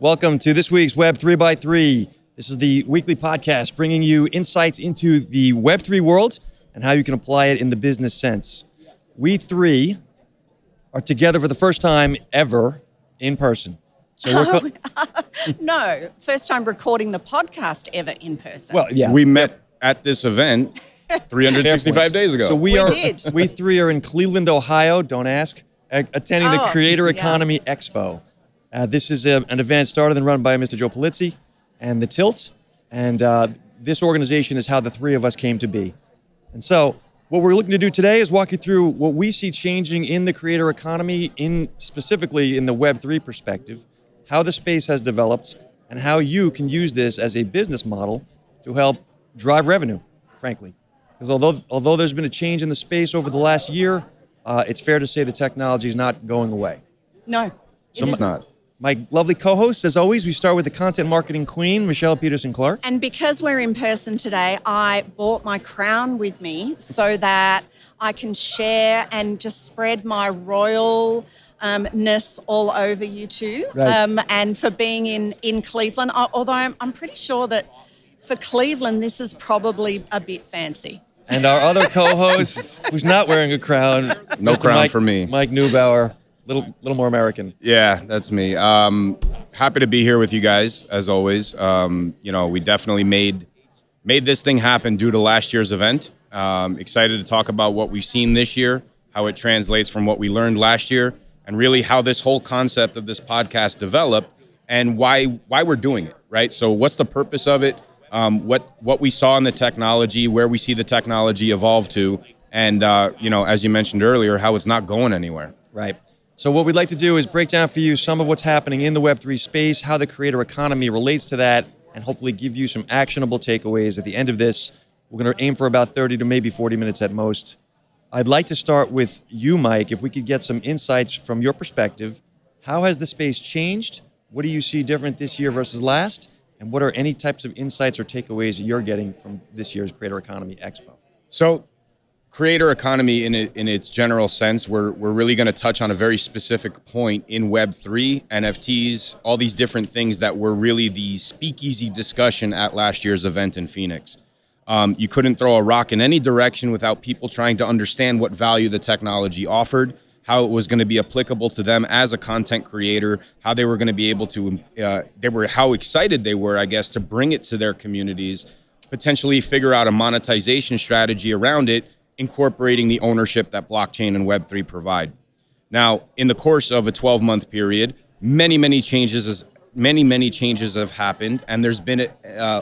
Welcome to this week's Web 3x3. This is the weekly podcast bringing you insights into the Web3 world and how you can apply it in the business sense. We three are together for the first time ever in person. So No, first time recording the podcast ever in person. Well, yeah. We met at this event 365 days ago. So we three are in Cleveland, Ohio, don't ask, attending the Creator Economy Expo. This is an event started and run by Mr. Joe Polizzi and The Tilt. And this organization is how the three of us came to be. And so what we're looking to do today is walk you through what we see changing in the creator economy, specifically in the Web3 perspective, how the space has developed, and how you can use this as a business model to help drive revenue, frankly. Because although there's been a change in the space over the last year, it's fair to say the technology is not going away. No, it's not. My lovely co-host, as always, we start with the content marketing queen, Michelle Peterson Clark. And because we're in person today, I brought my crown with me so that I can share and just spread my royalness all over you two. Right. And for being in Cleveland, although I'm pretty sure that for Cleveland, this is probably a bit fancy. And our other co-host, who's not wearing a crown. No Mr. crown for me. Mike Neubauer, little more American. Yeah, that's me. Happy to be here with you guys, as always. We definitely made this thing happen due to last year's event. Excited to talk about what we've seen this year, how it translates from what we learned last year, and really how this whole concept of this podcast developed and why we're doing it, right? So what's the purpose of it? What we saw in the technology, where we see the technology evolve to, and as you mentioned earlier, how it's not going anywhere. Right. So what we'd like to do is break down for you some of what's happening in the Web3 space, how the creator economy relates to that, and hopefully give you some actionable takeaways at the end of this. We're going to aim for about 30 to maybe 40 minutes at most. I'd like to start with you, Mike, if we could get some insights from your perspective. How has the space changed? What do you see different this year versus last? And what are any types of insights or takeaways that you're getting from this year's Creator Economy Expo? So creator economy in its general sense, we're really going to touch on a very specific point in Web3, NFTs, all these different things that were really the speakeasy discussion at last year's event in Phoenix. You couldn't throw a rock in any direction without people trying to understand what value the technology offered, how it was going to be applicable to them as a content creator, how they were going to be able to, how excited they were, I guess, to bring it to their communities, potentially figure out a monetization strategy around it, incorporating the ownership that blockchain and Web3 provide. Now, in the course of a 12-month period, many changes have happened, and there's been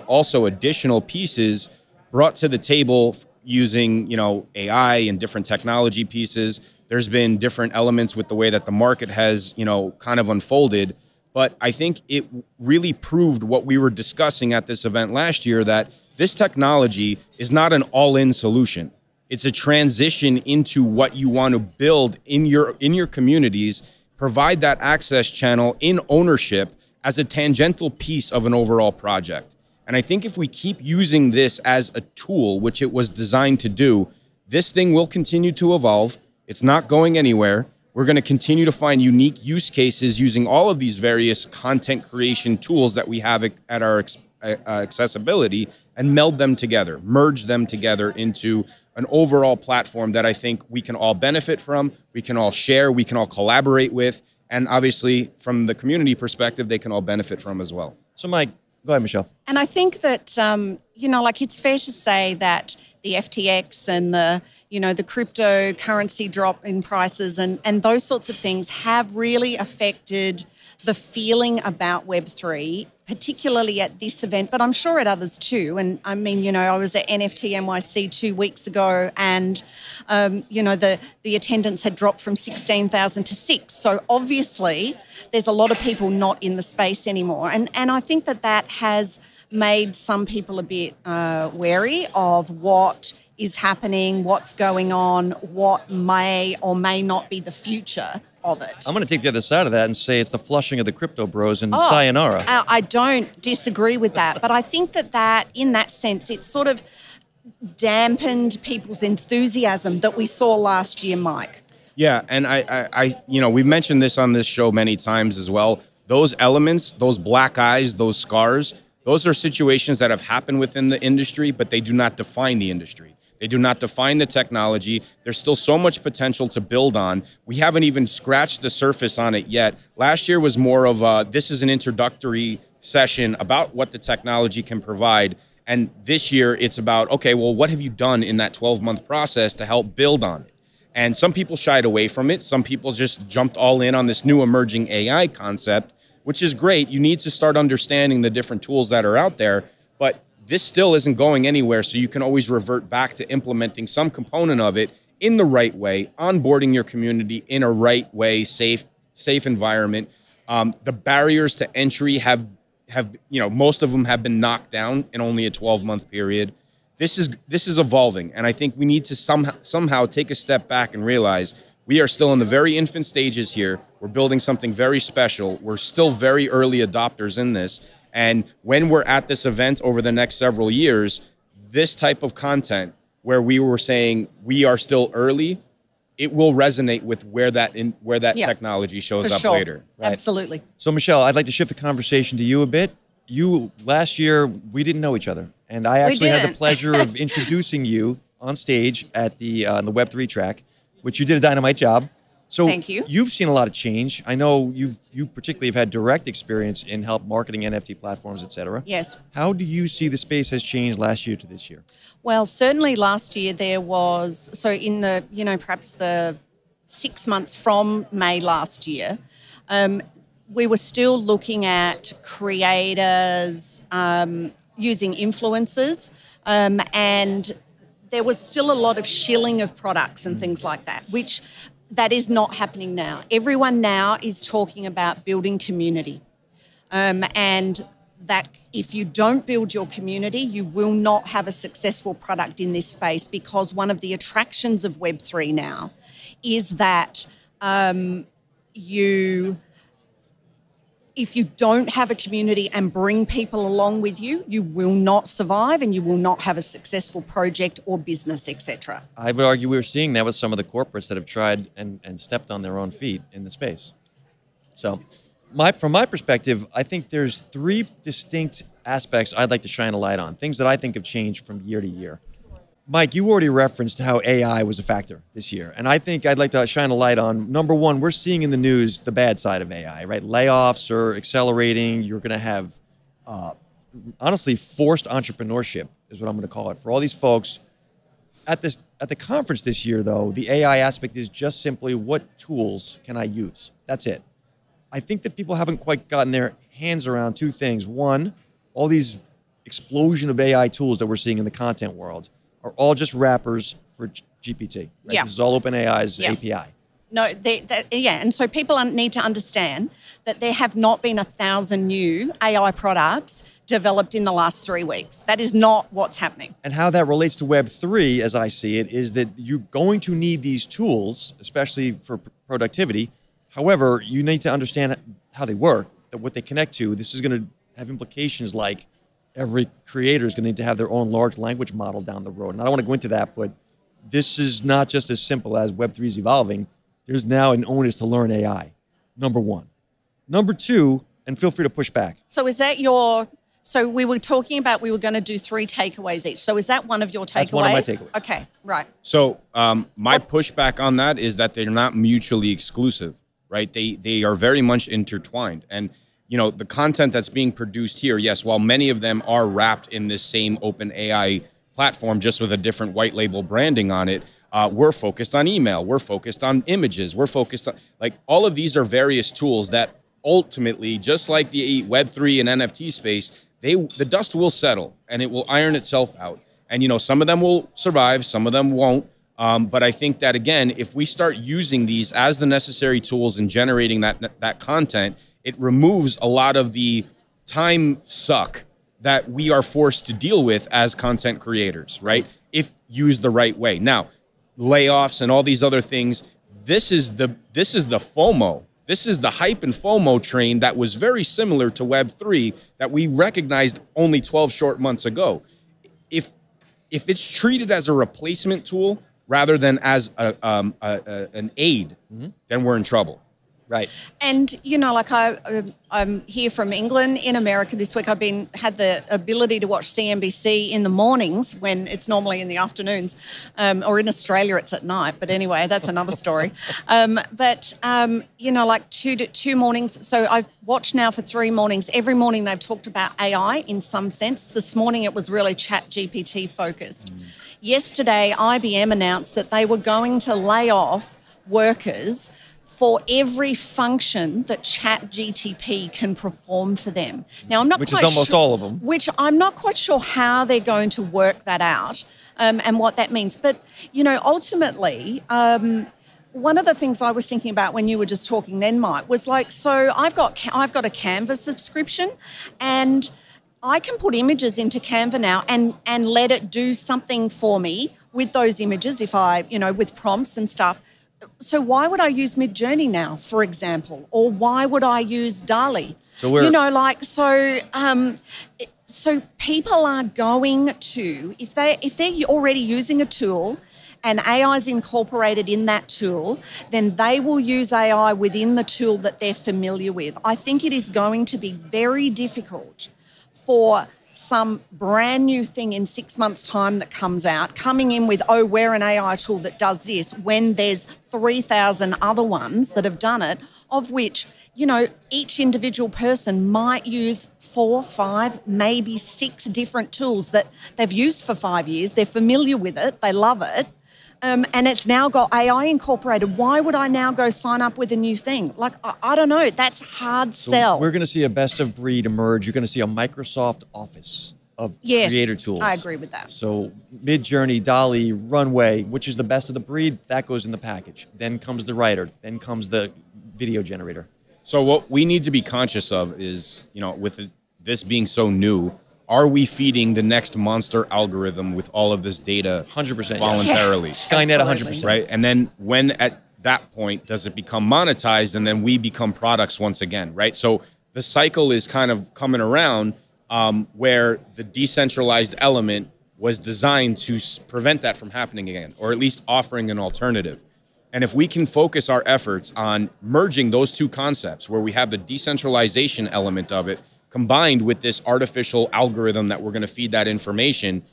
also additional pieces brought to the table using AI and different technology pieces. There's been different elements with the way that the market has kind of unfolded, but I think it really proved what we were discussing at this event last year, that this technology is not an all-in solution. It's a transition into what you want to build in your communities, provide that access channel in ownership as a tangential piece of an overall project. And I think if we keep using this as a tool, which it was designed to do, this thing will continue to evolve. It's not going anywhere. We're going to continue to find unique use cases using all of these various content creation tools that we have at our accessibility and meld them together, merge them together into an overall platform that I think we can all benefit from, we can all share, we can all collaborate with, and obviously from the community perspective, they can all benefit from as well. So Mike, go ahead, Michelle. And I think that, it's fair to say that the FTX and the cryptocurrency drop in prices and those sorts of things have really affected the feeling about Web3, particularly at this event, but I'm sure at others too. And I mean, I was at NFT NYC 2 weeks ago and, the attendance had dropped from 16,000 to 6. So obviously there's a lot of people not in the space anymore. And I think that has made some people a bit wary of what is happening, what's going on, what may or may not be the future of it. I'm going to take the other side of that and say it's the flushing of the crypto bros and sayonara. I don't disagree with that, but I think that in that sense, it sort of dampened people's enthusiasm that we saw last year, Mike. Yeah, and I we've mentioned this on this show many times as well. those elements, those black eyes, those scars, those are situations that have happened within the industry, but they do not define the industry. They do not define the technology. There's still so much potential to build on. We haven't even scratched the surface on it yet. Last year was more of this is an introductory session about what the technology can provide. And this year it's about, okay, well, what have you done in that 12-month process to help build on it? And some people shied away from it. Some people just jumped all in on this new emerging AI concept, which is great. You need to start understanding the different tools that are out there, but this still isn't going anywhere, so you can always revert back to implementing some component of it in the right way, onboarding your community in a right way, safe environment. The barriers to entry have most of them have been knocked down in only a 12-month period. This is evolving, and I think we need to somehow take a step back and realize we are still in the very infant stages here. We're building something very special. We're still very early adopters in this. And when we're at this event over the next several years, this type of content where we were saying we are still early, it will resonate with where that technology shows up later. Right. Absolutely. So Michelle, I'd like to shift the conversation to you a bit. Last year, we didn't know each other. And I actually had the pleasure of introducing you on stage at the Web3 track, which you did a dynamite job. So thank you. You've seen a lot of change. I know you particularly have had direct experience in help marketing NFT platforms, et cetera. Yes. How do you see the space has changed last year to this year? Well, certainly last year there was, so in the, perhaps the 6 months from May last year, we were still looking at creators, using influencers, and there was still a lot of shilling of products and things like that, which that is not happening now. Everyone now is talking about building community, and that if you don't build your community, you will not have a successful product in this space, because one of the attractions of Web3 now is that if you don't have a community and bring people along with you, you will not survive and you will not have a successful project or business, etc. I would argue we're seeing that with some of the corporates that have tried and stepped on their own feet in the space. So from my perspective, I think there's 3 distinct aspects I'd like to shine a light on, things that I think have changed from year to year. Mike, you already referenced how AI was a factor this year. And I think I'd like to shine a light on, number one, we're seeing in the news the bad side of AI, right? Layoffs are accelerating. You're going to have, honestly, forced entrepreneurship is what I'm going to call it. For all these folks, at the conference this year, though, the AI aspect is just simply what tools can I use? That's it. I think that people haven't quite gotten their hands around 2 things. One, all these explosion of AI tools that we're seeing in the content world are all just wrappers for GPT. Right? Yeah. This is all OpenAI's API. No, and so people need to understand that there have not been 1,000 new AI products developed in the last 3 weeks. That is not what's happening. And how that relates to Web3, as I see it, is that you're going to need these tools, especially for productivity. However, you need to understand how they work, that what they connect to. This is going to have implications like every creator is going to need to have their own large language model down the road. And I don't want to go into that, but this is not just as simple as Web3 is evolving. There's now an onus to learn AI, number one. Number 2, and feel free to push back. So is that so we were talking about we were going to do 3 takeaways each. So is that one of your takeaways? That's one of my takeaways. Okay, right. So my pushback on that is that they're not mutually exclusive, right? They are very much intertwined. And the content that's being produced here, yes, while many of them are wrapped in this same open AI platform, just with a different white label branding on it, we're focused on email, we're focused on images, we're focused on, all of these are various tools that ultimately, just like the Web3 and NFT space, the dust will settle and it will iron itself out. And, some of them will survive, some of them won't. But I think that, again, if we start using these as the necessary tools in generating that content, it removes a lot of the time suck that we are forced to deal with as content creators, right? If used the right way. Now, layoffs and all these other things, this is the FOMO. This is the hype and FOMO train that was very similar to Web3 that we recognized only 12 short months ago. If it's treated as a replacement tool rather than as an aid, then we're in trouble. Right. And, like I'm here from England. In America this week, I've had the ability to watch CNBC in the mornings when it's normally in the afternoons, or in Australia it's at night. But anyway, that's another story. Like two mornings. So I've watched now for 3 mornings. Every morning they've talked about AI in some sense. This morning it was really ChatGPT focused. Yesterday, IBM announced that they were going to lay off workers for every function that ChatGPT can perform for them. Now, I'm not which quite is almost all of them. Which I'm not quite sure how they're going to work that out and what that means. But, ultimately, one of the things I was thinking about when you were just talking then, Mike, was like, so I've got a Canva subscription, and I can put images into Canva now and let it do something for me with those images if I, with prompts and stuff. So why would I use Midjourney now, for example? Or why would I use DALL-E? So we're... So people are going to, if they're already using a tool and AI is incorporated in that tool, then they will use AI within the tool that they're familiar with. I think it is going to be very difficult for some brand new thing in 6 months' time that comes out, coming in with, we're an AI tool that does this, when there's 3,000 other ones that have done it, of which, each individual person might use 4, 5, maybe 6 different tools that they've used for 5 years. They're familiar with it. They love it. And it's now got AI incorporated. Why would I now go sign up with a new thing? Like, I don't know. That's hard sell. We're going to see a best of breed emerge. You're going to see a Microsoft Office of creator tools. I agree with that. So Midjourney, DALL-E, Runway, which is the best of the breed, that goes in the package. Then comes the writer. Then comes the video generator. So what we need to be conscious of is, with this being so new, are we feeding the next monster algorithm with all of this data 100% voluntarily? Yeah. Skynet 100%. Right? And then when at that point does it become monetized, and then we become products once again, right? So the cycle is kind of coming around where the decentralized element was designed to prevent that from happening again, or at least offering an alternative. And if we can focus our efforts on merging those two concepts, where we have the decentralization element of it combined with this artificial algorithm that we're going to feed that information,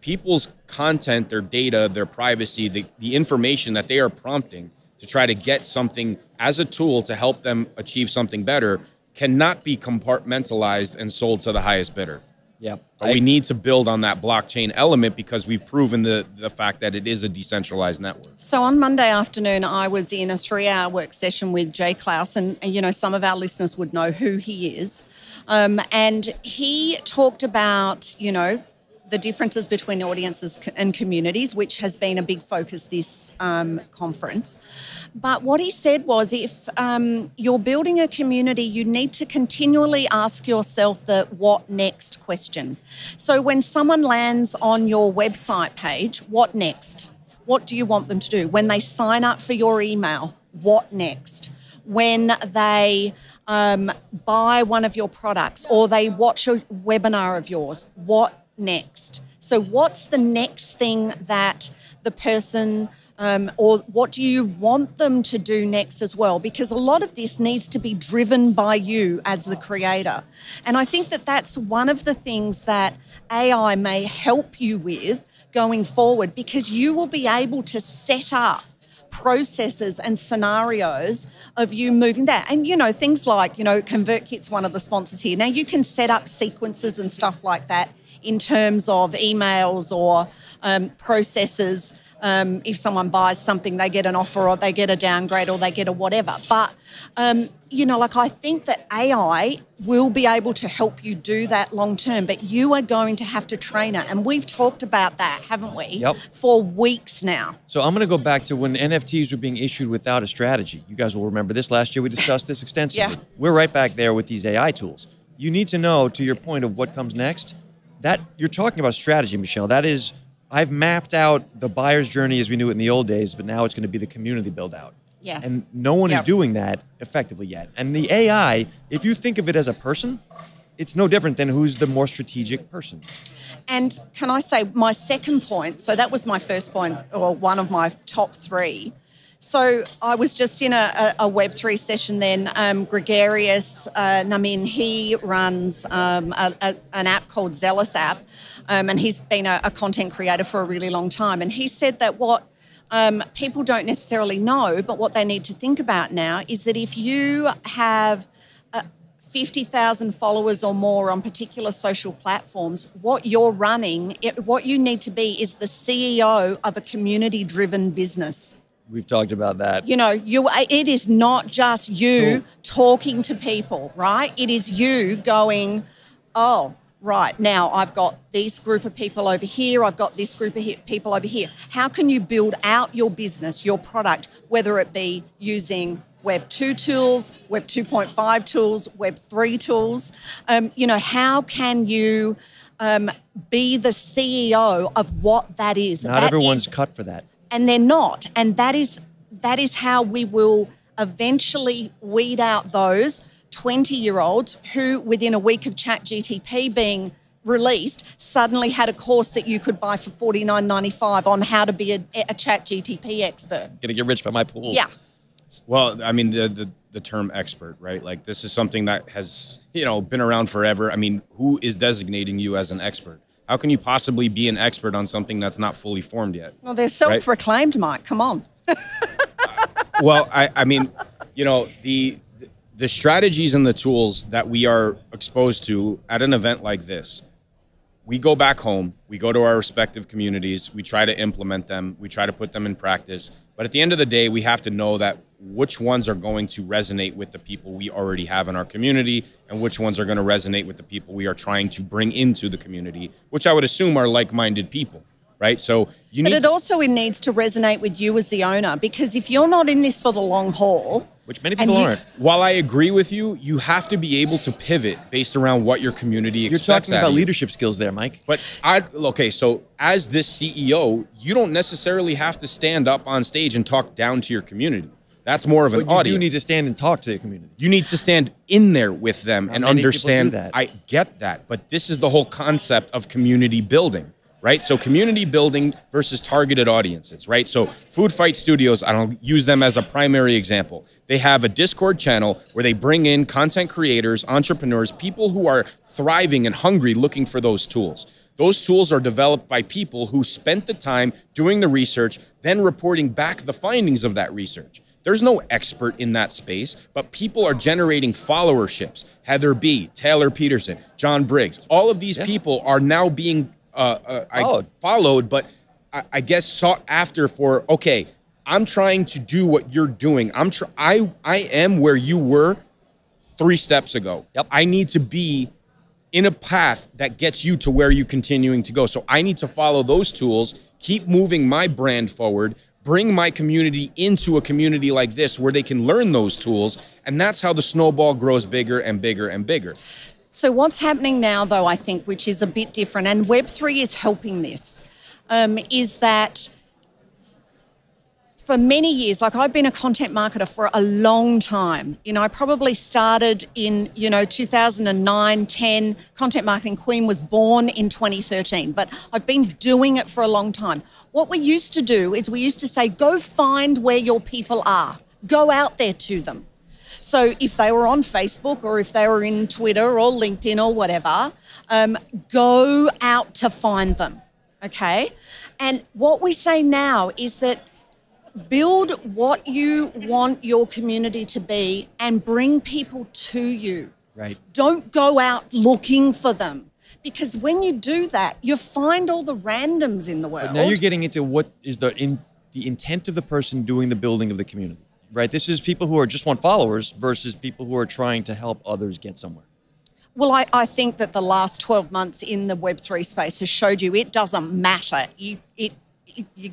people's content, their data, their privacy, the information that they are prompting to try to get something as a tool to help them achieve something better cannot be compartmentalized and sold to the highest bidder. Yeah, But we need to build on that blockchain element because we've proven the fact that it is a decentralized network. So on Monday afternoon, I was in a 3-hour work session with Jay Klaus, and some of our listeners would know who he is. And he talked about, the differences between audiences and communities, which has been a big focus this conference. But what he said was, if you're building a community, you need to continually ask yourself the what next question. So when someone lands on your website page, what next? What do you want them to do? When they sign up for your email, what next? When they buy one of your products or they watch a webinar of yours, what next? So what's the next thing that the person or what do you want them to do next as well? Because a lot of this needs to be driven by you as the creator. And I think that that's one of the things that AI may help you with going forward, because you will be able to set up processes and scenarios of you moving that. And, things like, ConvertKit's one of the sponsors here. Now, you can set up sequences and stuff like that in terms of emails or processes. If someone buys something, they get an offer or they get a downgrade or they get a whatever. But, I think that AI will be able to help you do that long term, but you are going to have to train it. And we've talked about that, haven't we? Yep. For weeks now. So I'm going to go back to when NFTs were being issued without a strategy. You guys will remember this. Last year we discussed this extensively. Yeah. We're right back there with these AI tools. You need to know, to your point of what comes next, that you're talking about strategy, Michelle. That is, I've mapped out the buyer's journey as we knew it in the old days, but now it's going to be the community build out. Yes. And no one is doing that effectively yet. And the AI, if you think of it as a person, it's no different than who's the more strategic person. And can I say my second point? So that was my first point, or one of my top 3. So I was just in a Web3 session then. Gregarious Namin, he runs an app called Zealous app, and he's been a content creator for a really long time. And he said that what people don't necessarily know, but what they need to think about now is that if you have 50,000 followers or more on particular social platforms, what you're running, what you need to be is the CEO of a community-driven business. We've talked about that. You know, it is not just you talking to people, right? It is you going, oh, right, now I've got this group of people over here, I've got this group of people over here. How can you build out your business, your product, whether it be using Web 2 tools, Web 2.5 tools, Web 3 tools? You know, how can you be the CEO of what that is? Not everyone's cut for that. And they're not. And that is how we will eventually weed out those 20-year-olds who, within a week of ChatGTP being released, suddenly had a course that you could buy for $49.95 on how to be a ChatGTP expert. Gonna get rich by my pool. Yeah. Well, I mean, the term expert, right? Like, this is something that has, you know, been around forever. I mean, who is designating you as an expert? How can you possibly be an expert on something that's not fully formed yet? Well, they're self-proclaimed, right? Mike. Come on. Well, I mean, you know, the strategies and the tools that we are exposed to at an event like this, we go back home, we go to our respective communities, we try to implement them, we try to put them in practice. But at the end of the day, we have to know that which ones are going to resonate with the people we already have in our community and which ones are going to resonate with the people we are trying to bring into the community, which I would assume are like-minded people, right? So you need. But it also needs to resonate with you as the owner, because if you're not in this for the long haul, which many people aren't. While I agree with you, you have to be able to pivot based around what your community expects. You're talking about leadership skills there, Mike. But okay, so as this CEO, you don't necessarily have to stand up on stage and talk down to your community. That's more of an audience. You do need to stand and talk to the community. You need to stand in there with them and understand. That. I get that, but this is the whole concept of community building, right? So community building versus targeted audiences, right? So Food Fight Studios, I don't use them as a primary example. They have a Discord channel where they bring in content creators, entrepreneurs, people who are thriving and hungry looking for those tools. Those tools are developed by people who spent the time doing the research, then reporting back the findings of that research. There's no expert in that space, but people are generating followerships. Heather B., Taylor Peterson, John Briggs. All of these people are now being followed, but I guess sought after for, okay, I'm trying to do what you're doing. I am where you were 3 steps ago. Yep. I need to be in a path that gets you to where you're continuing to go. So I need to follow those tools, keep moving my brand forward, bring my community into a community like this where they can learn those tools. And that's how the snowball grows bigger and bigger and bigger. So what's happening now, though, I think, which is a bit different, and Web3 is helping this, is that for many years, like I've been a content marketer for a long time. You know, I probably started in, 2009, 10. Content Marketing Queen was born in 2013, but I've been doing it for a long time. What we used to do is we used to say, go find where your people are. Go out there to them. So if they were on Facebook or if they were in Twitter or LinkedIn or whatever, go out to find them, okay? And what we say now is that build what you want your community to be and bring people to you. Right. Don't go out looking for them. Because when you do that, you find all the randoms in the world. But now you're getting into what is the intent of the person doing the building of the community, right? This is people who just want followers versus people who are trying to help others get somewhere. Well, I think that the last 12 months in the Web3 space has showed you it doesn't matter. You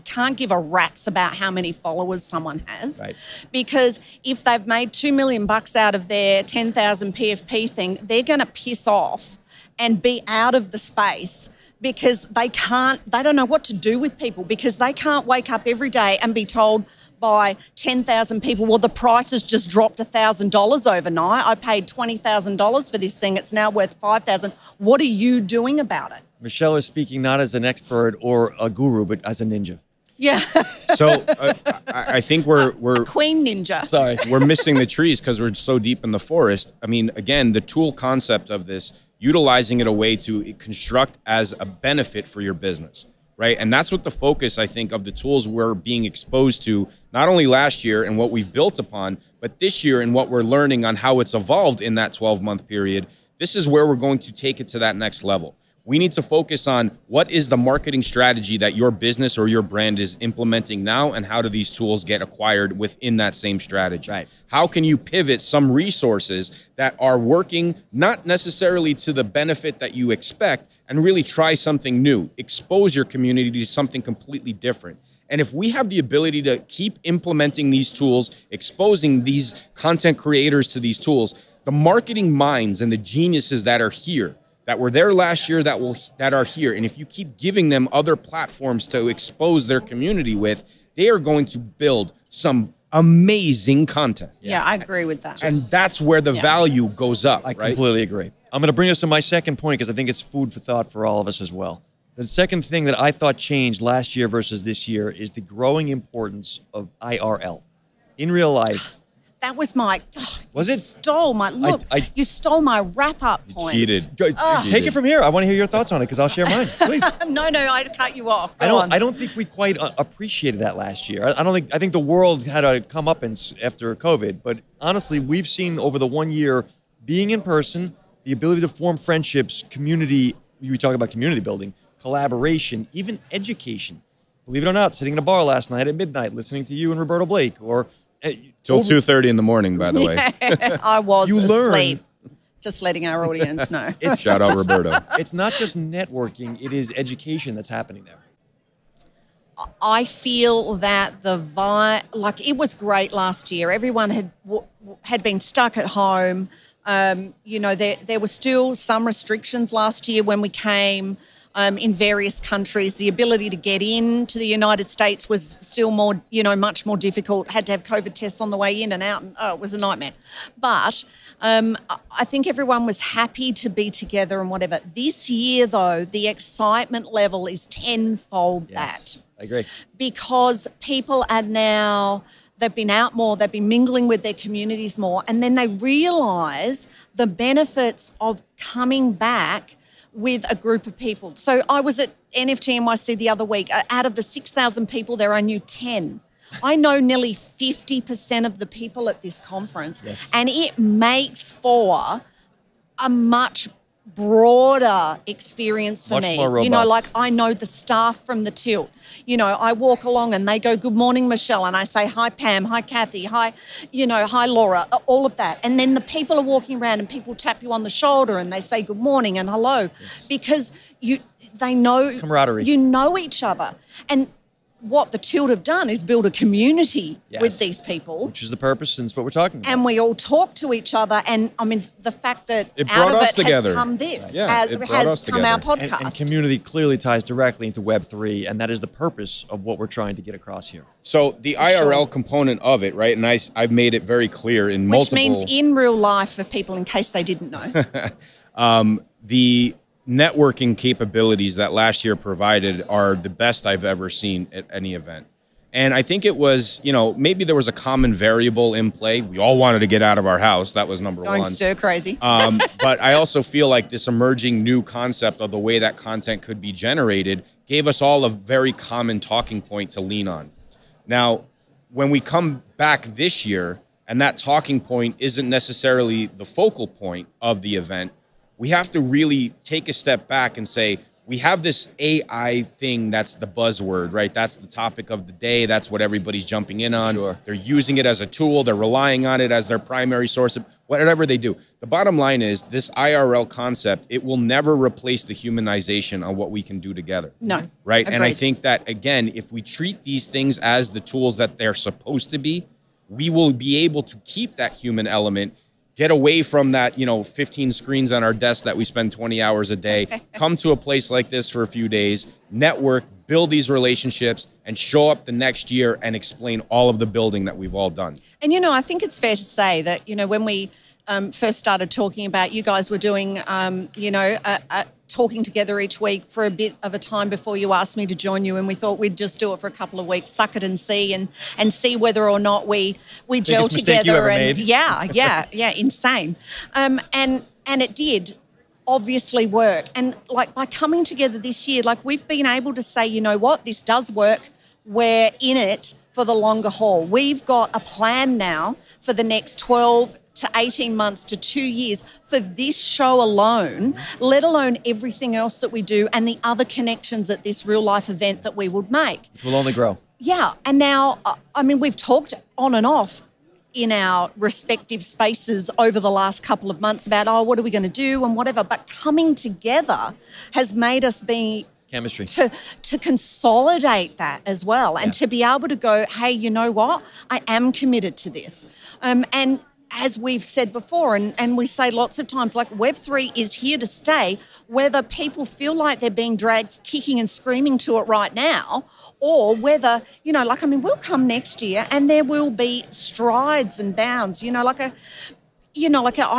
can't give a rat's about how many followers someone has, right? Because if they've made $2 million out of their 10,000 PFP thing, they're going to piss off and be out of the space because they don't know what to do with people, because they can't wake up every day and be told by 10,000 people, well, the price has just dropped $1,000 overnight. I paid $20,000 for this thing. It's now worth $5,000. What are you doing about it? Michelle is speaking not as an expert or a guru, but as a ninja. Yeah. So I think we're Queen Ninja. Sorry. we're missing the trees because we're so deep in the forest. I mean, again, the tool concept of this, utilizing it a way to construct as a benefit for your business, right? And that's what the focus, I think, of the tools we're being exposed to, not only last year and what we've built upon, but this year and what we're learning on how it's evolved in that 12-month period. This is where we're going to take it to that next level. We need to focus on what is the marketing strategy that your business or your brand is implementing now, and how do these tools get acquired within that same strategy? Right. How can you pivot some resources that are working not necessarily to the benefit that you expect and really try something new, expose your community to something completely different? And if we have the ability to keep implementing these tools, exposing these content creators to these tools, the marketing minds and the geniuses that are here, that were there last year, that are here, and if you keep giving them other platforms to expose their community with, they are going to build some amazing content. Yeah, I agree with that. And that's where the value goes up, I right? completely agree. I'm going to bring us to my second point because I think it's food for thought for all of us as well. The second thing that I thought changed last year versus this year is the growing importance of IRL. In real life. That was my. Was you it? Stole my look. You stole my wrap-up point. Cheated. Take it from here. I want to hear your thoughts on it because I'll share mine. Please. No, I cut you off. Go on. I don't think we quite appreciated that last year. I think the world had a comeuppance after COVID, but honestly, we've seen over the 1 year being in person, the ability to form friendships, community. We talk about community building, collaboration, even education. Believe it or not, sitting in a bar last night at midnight, listening to you and Roberto Blake, or Till 2:30 in the morning, by the way. I was You learn. asleep. Just letting our audience know. Shout out Roberto. It's not just networking, it is education that's happening there. I feel that it was great last year. Everyone had been stuck at home. There were still some restrictions last year when we came in various countries. The ability to get into the United States was still much more difficult. Had to have COVID tests on the way in and out, and it was a nightmare. But I think everyone was happy to be together and whatever. This year, though, the excitement level is tenfold that. I agree. Because people are now, they've been out more, they've been mingling with their communities more, and then they realise the benefits of coming back with a group of people. So I was at NFT NYC the other week. Out of the 6,000 people there, I knew 10. I know nearly 50% of the people at this conference. Yes. And it makes for a much broader experience for Much me. more robust. Like I know the staff from the Tilt. I walk along and they go, "Good morning, Michelle," and I say, "Hi, Pam. Hi, Kathy. Hi, hi, Laura." All of that, and then the people are walking around and people tap you on the shoulder and they say good morning and hello, because they know camaraderie. You know each other, and what the Tilt have done is build a community with these people. Which is the purpose, and it's what we're talking about. And we all talk to each other. And I mean, the fact that It out brought of us it together. has come this, Yeah, it brought us has come our together. podcast. And community clearly ties directly into Web3, and that is the purpose of what we're trying to get across here. So the IRL component of it, right? And I've made it very clear in Which multiple... means in real life for people in case they didn't know. The networking capabilities that last year provided are the best I've ever seen at any event. And I think it was, maybe there was a common variable in play. We all wanted to get out of our house. That was number one. Going stir crazy. But I also feel like this emerging new concept of the way that content could be generated gave us all a very common talking point to lean on. Now, when we come back this year, and that talking point isn't necessarily the focal point of the event, we have to really take a step back and say, we have this AI thing that's the buzzword, right? That's the topic of the day. That's what everybody's jumping in on. Sure. They're using it as a tool. They're relying on it as their primary source of whatever they do. The bottom line is this IRL concept, it will never replace the humanization on what we can do together. No. Right? And I Agreed. think that, again, if we treat these things as the tools that they're supposed to be, we will be able to keep that human element, get away from that, 15 screens on our desk that we spend 20 hours a day, come to a place like this for a few days, network, build these relationships, and show up the next year and explain all of the building that we've all done. And, I think it's fair to say that, when we first started talking about, you guys were doing, talking together each week for a bit of a time before you asked me to join you, and we thought we'd just do it for a couple of weeks, suck it and see, and see whether or not we gel Biggest mistake together. you ever And made. yeah, insane. And it did obviously work. And like by coming together this year, like we've been able to say, you know what, this does work. We're in it for the longer haul. We've got a plan now for the next 12 to 18 months to 2 years for this show alone, let alone everything else that we do and the other connections at this real life event that we would make. Which will only grow. Yeah. And now, I mean, we've talked on and off in our respective spaces over the last couple of months about, what are we going to do and whatever. But coming together has made us be Chemistry. To consolidate that as well, and to be able to go, hey, you know what? I am committed to this. And as we've said before, and we say lots of times, like Web3 is here to stay, whether people feel like they're being dragged kicking and screaming to it right now, or whether, we'll come next year and there will be strides and bounds, I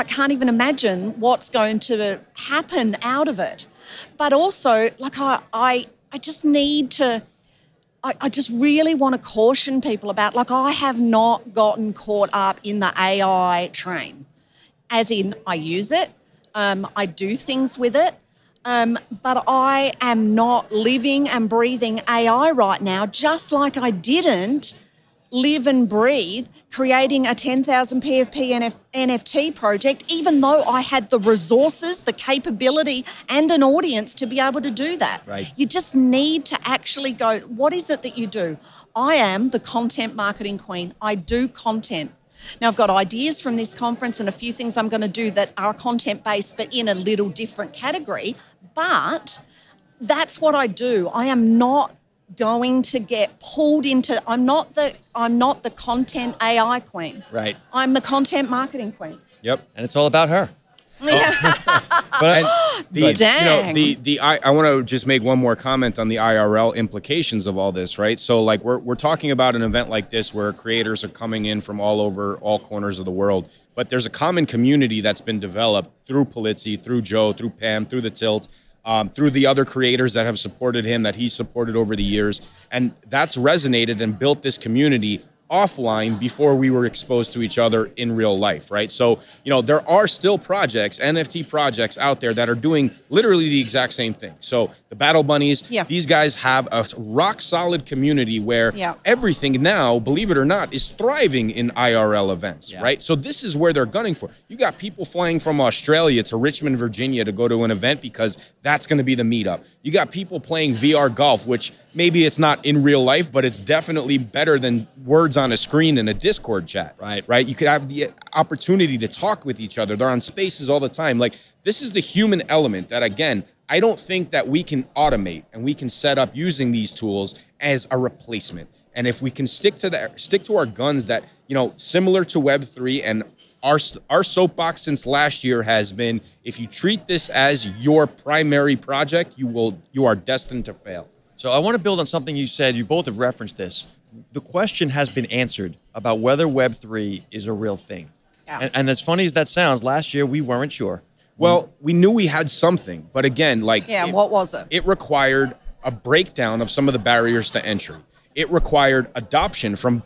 can't even imagine what's going to happen out of it. But also, like, I just need to, I just really want to caution people about, like, I have not gotten caught up in the AI train. As in, I use it, I do things with it, but I am not living and breathing AI right now, just like I didn't live and breathe creating a 10,000 PFP NFT project, even though I had the resources, the capability, and an audience to be able to do that. Right. You just need to actually go, what is it that you do? I am the content marketing queen. I do content. Now, I've got ideas from this conference and a few things I'm going to do that are content-based, but in a little different category. But that's what I do. I am not going to get pulled into, I'm not the content AI queen. Right. I'm the content marketing queen. Yep. And it's all about her. Yeah. Dang. I want to just make one more comment on the IRL implications of all this, right? So like we're talking about an event like this where creators are coming in from all over, all corners of the world, but there's a common community that's been developed through Polizzi, through Joe, through Pam, through the Tilt, through the other creators that have supported him, that he's supported over the years. And that's resonated and built this community offline before we were exposed to each other in real life, right? So, there are still projects, NFT projects out there that are doing literally the exact same thing. So the Battle Bunnies, these guys have a rock solid community where everything now, believe it or not, is thriving in IRL events, right? So this is where they're gunning for. You got people flying from Australia to Richmond, Virginia to go to an event because that's going to be the meetup. You got people playing VR golf, which maybe it's not in real life, but it's definitely better than words on a screen in a Discord chat, right? You could have the opportunity to talk with each other. They're on Spaces all the time. Like, this is the human element that, again, I don't think that we can automate and we can set up using these tools as a replacement. And if we can stick to our guns that, similar to Web3, and our soapbox since last year has been, if you treat this as your primary project, you are destined to fail. So I want to build on something you said. You both have referenced this. The question has been answered about whether Web3 is a real thing. Yeah. And as funny as that sounds, last year we weren't sure. Well, we knew we had something, but again, what was it? It required a breakdown of some of the barriers to entry. It required adoption from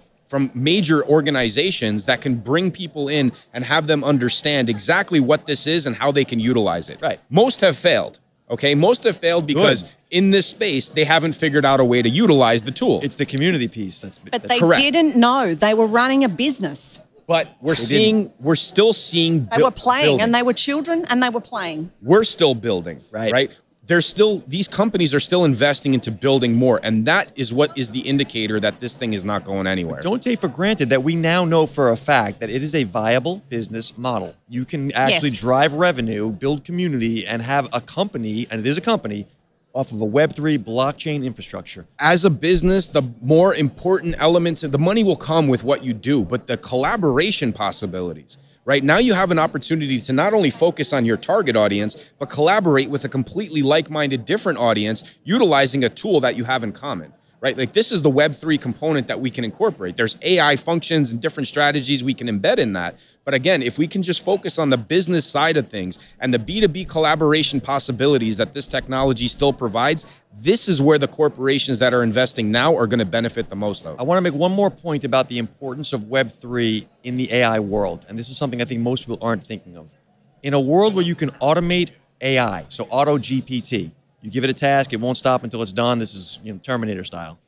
major organizations that can bring people in and have them understand exactly what this is and how they can utilize it. Right. Most have failed. Okay, most have failed because in this space, they haven't figured out a way to utilize the tool. It's the community piece. But they correct. didn't know. They were running a business. But we're still seeing They were playing building. and they were children and they were playing. We're still building, right? These companies are still investing into building more. And that is what is the indicator that this thing is not going anywhere. Don't take for granted that we now know for a fact that it is a viable business model. You can actually drive revenue, build community, and have a company, and it is a company, off of a Web3 blockchain infrastructure. As a business, the more important elements, the money will come with what you do, but the collaboration possibilities. Right now, you have an opportunity to not only focus on your target audience, but collaborate with a completely like-minded, different audience, utilizing a tool that you have in common. right? Like this is the Web3 component that we can incorporate. There's AI functions and different strategies we can embed in that. But again, if we can just focus on the business side of things and the B2B collaboration possibilities that this technology still provides, this is where the corporations that are investing now are going to benefit the most of. I want to make one more point about the importance of Web3 in the AI world. And this is something I think most people aren't thinking of. In a world where you can automate AI, so auto GPT, you give it a task, it won't stop until it's done. This is Terminator style.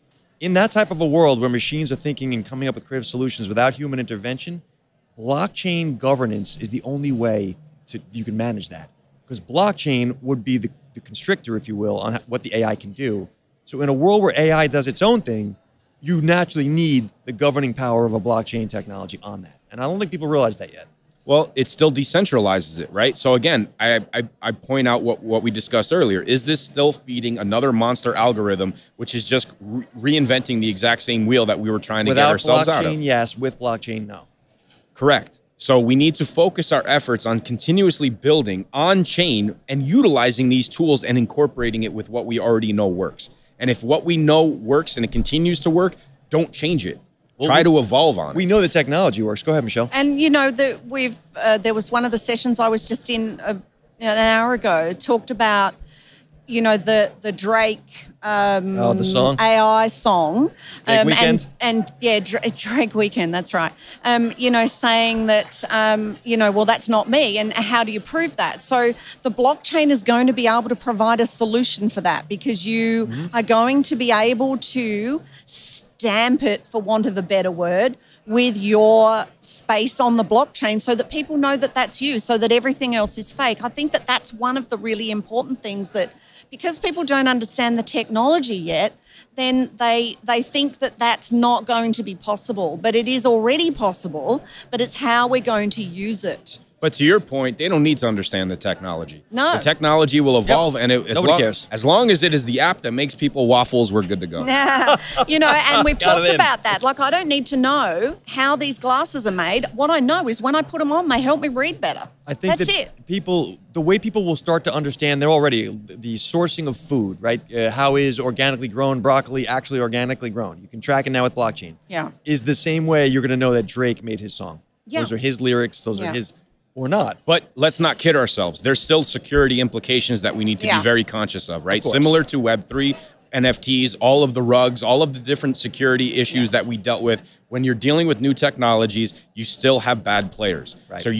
In that type of a world where machines are thinking and coming up with creative solutions without human intervention, blockchain governance is the only way you can manage that. Because blockchain would be the constrictor, if you will, on what the AI can do. So in a world where AI does its own thing, you naturally need the governing power of a blockchain technology on that. And I don't think people realize that yet. Well, it still decentralizes it, right? So again, I point out what we discussed earlier. Is this still feeding another monster algorithm, which is just reinventing the exact same wheel that we were trying to get ourselves out of? Without blockchain, yes. With blockchain, no. Correct. So we need to focus our efforts on continuously building on-chain and utilizing these tools and incorporating it with what we already know works. And if what we know works and it continues to work, don't change it. Try to evolve on it. We know the technology works. Go ahead, Michelle. And there was one of the sessions I was just in an hour ago, talked about the Drake the song, AI song, Drake Weekend, and Drake Weekend. That's right. Saying that well, that's not me, and how do you prove that? So the blockchain is going to be able to provide a solution for that, because you are going to be able to stamp it, for want of a better word, with your space on the blockchain, so that people know that that's you, so that everything else is fake. I think that that's one of the really important things, that because people don't understand the technology yet, then they think that that's not going to be possible. But it is already possible, but it's how we're going to use it. But to your point, they don't need to understand the technology. No. The technology will evolve, and Nobody cares. As long as it is the app that makes people waffles, we're good to go. And we've talked about that. Like, I don't need to know how these glasses are made. What I know is when I put them on, they help me read better. I think that's that it. The way people will start to understand, they're already, the sourcing of food, right? How is organically grown broccoli actually organically grown? You can track it now with blockchain. Yeah. Is the same way you're going to know that Drake made his song. Yeah. Those are his lyrics. Those are his... Or not. But let's not kid ourselves. There's still security implications that we need to be very conscious of, right? Similar to Web3, NFTs, all of the rugs, all of the different security issues that we dealt with. When you're dealing with new technologies, you still have bad players. Right. So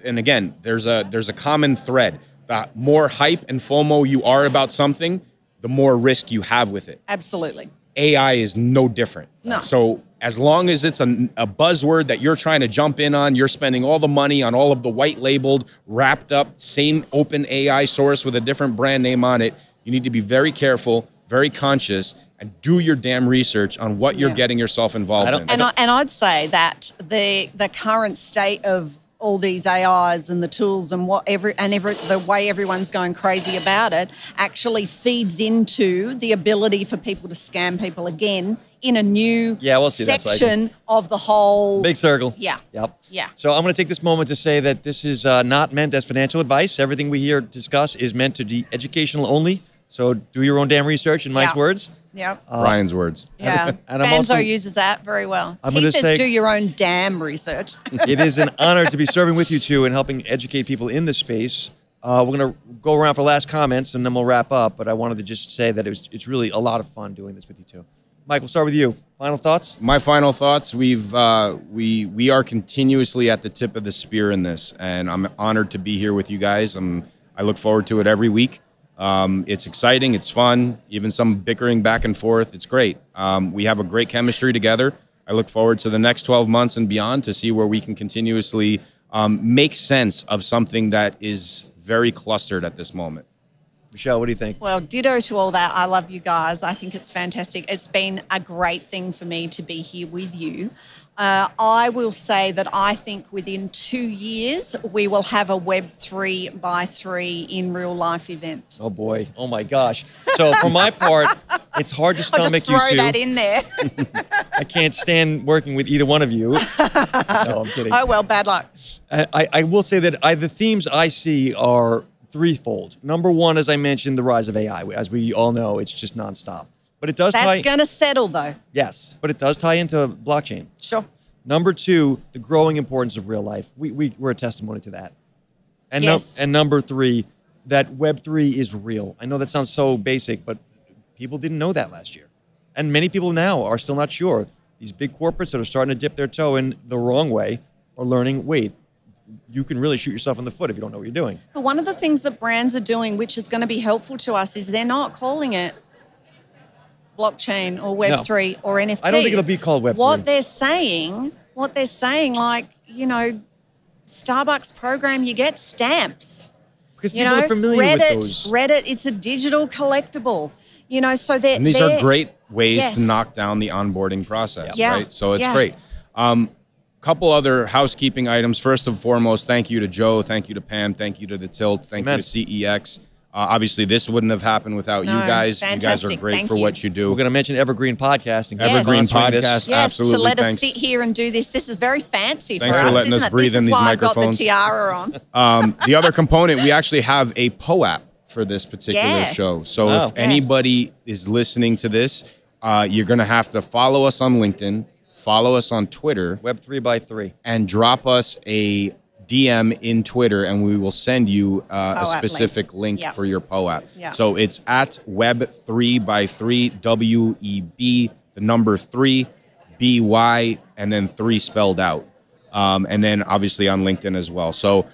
and again, there's a common thread. The more hype and FOMO you are about something, the more risk you have with it. Absolutely. AI is no different. No. So as long as it's a buzzword that you're trying to jump in on, you're spending all the money on all of the white labeled, wrapped up, same open AI source with a different brand name on it, you need to be very careful, very conscious, and do your damn research on what you're getting yourself involved in. And I'd say that the current state of all these AIs and the tools and the way everyone's going crazy about it actually feeds into the ability for people to scam people again in a new section of the whole big circle. Yeah. Yep. Yeah. So I'm going to take this moment to say that this is not meant as financial advice. Everything we here discuss is meant to be educational only. So do your own damn research, in Mike's words. Yeah. Brian's words. Yeah. And Fanzo uses that very well. He says do your own damn research. It is an honor to be serving with you two and helping educate people in this space. We're going to go around for last comments and then we'll wrap up. But I wanted to just say that it's really a lot of fun doing this with you two. Mike, we'll start with you. Final thoughts? My final thoughts, we are continuously at the tip of the spear in this, and I'm honored to be here with you guys. I look forward to it every week. It's exciting, it's fun, even some bickering back and forth. It's great. We have a great chemistry together. I look forward to the next 12 months and beyond to see where we can continuously make sense of something that is very clustered at this moment. Michelle, what do you think? Well, ditto to all that. I love you guys. I think it's fantastic. It's been a great thing for me to be here with you. I will say that I think within 2 years, we will have a Web3 by 3 in real life event. Oh boy. Oh my gosh. So for my part, it's hard to stomach you two. I'll just throw that in there. I can't stand working with either one of you. No, I'm kidding. Oh, well, bad luck. I will say that the themes I see are threefold. Number one, as I mentioned, the rise of AI. As we all know, it's just nonstop. But it does That's going to settle, though. Yes, but it does tie into blockchain. Sure. Number two, the growing importance of real life. We're a testimony to that. And, yes. And number three, that Web3 is real. I know that sounds so basic, but people didn't know that last year. And many people now are still not sure. These big corporates that are starting to dip their toe in the wrong way are learning, wait, you can really shoot yourself in the foot if you don't know what you're doing. But one of the things that brands are doing, which is going to be helpful to us, is they're not calling it blockchain or Web3 or NFTs. I don't think it'll be called Web3. What they're saying, like, you know, Starbucks program, you get stamps. Because people are familiar with those. Reddit, it's a digital collectible. You know, so and these are great ways to knock down the onboarding process, right? So it's great. Couple other housekeeping items. First and foremost, thank you to Joe, thank you to Pam, thank you to the Tilt, thank you to CEX. Obviously, this wouldn't have happened without you guys. Fantastic. You guys are great for what you do. We're going to mention Evergreen Podcasting. Evergreen Podcast, absolutely. To let us sit here and do this. This is very fancy Thanks for for us, letting us breathe in these microphones. This is why I've got the tiara on. The other component, we actually have a POAP for this particular show. So if anybody is listening to this, you're going to have to follow us on LinkedIn, follow us on Twitter. Web3x3. And drop us a DM in Twitter, and we will send you a specific link for your POAP. So it's at Web3x3, WEB, the number 3, BY, and then 3 spelled out. And then obviously on LinkedIn as well. So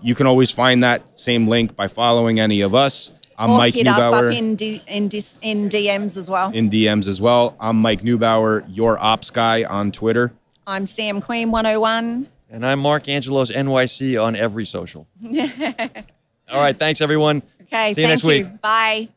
you can always find that same link by following any of us. I'm Mike Neubauer. Us up in DMs as well. In DMs as well. I'm Mike Neubauer, your ops guy on Twitter. I'm Sam Queen 101. And I'm Marc Angelos, NYC on every social. All right, thanks everyone. Okay, see you next week. Bye.